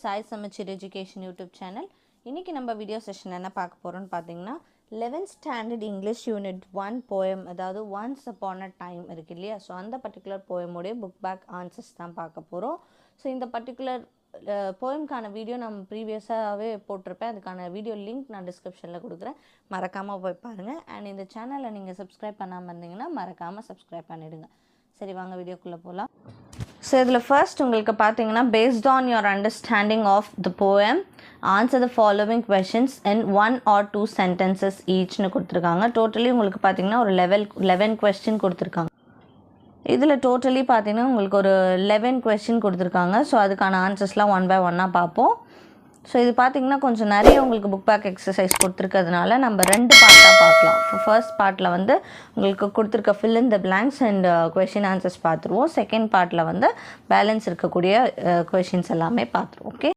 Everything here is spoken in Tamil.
சாய் சமச்சீர் எஜுகேஷன் யூடியூப் சேனல். இன்றைக்கி நம்ம வீடியோ செஷன் என்ன பார்க்க போகிறோம்னு பார்த்தீங்கன்னா 11th standard English unit 1 poem, அதாவது ஒன்ஸ் அப்பான் அ டைம் இருக்கு இல்லையா, ஸோ அந்த பர்டிகுலர் போயமுடைய புக் பேக் ஆன்சர்ஸ் தான் பார்க்க போகிறோம். ஸோ இந்த பர்டிகுலர் போயம்கான வீடியோ நம்ம ப்ரீவியஸாகவே போட்டிருப்பேன். அதுக்கான வீடியோ லிங்க் நான் டிஸ்கிரிப்ஷனில் கொடுக்குறேன், மறக்காமல் போய் பாருங்கள். அண்ட் இந்த சேனலை நீங்கள் சப்ஸ்கிரைப் பண்ணாமல் இருந்தீங்கன்னா மறக்காமல் சப்ஸ்கிரைப் பண்ணிவிடுங்க. சரி, வாங்க வீடியோக்குள்ளே போகலாம். ஸோ இதில் ஃபர்ஸ்ட் உங்களுக்கு பார்த்தீங்கன்னா based on your understanding of the poem answer the following questions in 1 or 2 sentences ஈச்னு கொடுத்துருக்காங்க. டோட்டலி உங்களுக்கு பார்த்தீங்கன்னா ஒரு 11 கொஸ்டின் கொடுத்துருக்காங்க. இதில் டோட்டலி பார்த்தீங்கன்னா உங்களுக்கு ஒரு 11 கொஸ்டின் கொடுத்துருக்காங்க. ஸோ அதுக்கான ஆன்சர்ஸ்லாம் 1 by 1 பார்ப்போம். ஸோ இது பார்த்திங்கன்னா கொஞ்சம் நிறைய உங்களுக்கு புக் பேக் எக்ஸசைஸ் கொடுத்துருக்கிறதுனால நம்ம 2 பார்ட்டாக பார்க்கலாம். ஃபர்ஸ்ட் பார்ட்டில் வந்து உங்களுக்கு கொடுத்துருக்க fill in the blanks and question answers பார்த்துருவோம். செகண்ட் பார்ட்டில் வந்து பேலன்ஸ் இருக்கக்கூடிய கொஷின்ஸ் எல்லாமே பார்த்துருவோம். ஓகே.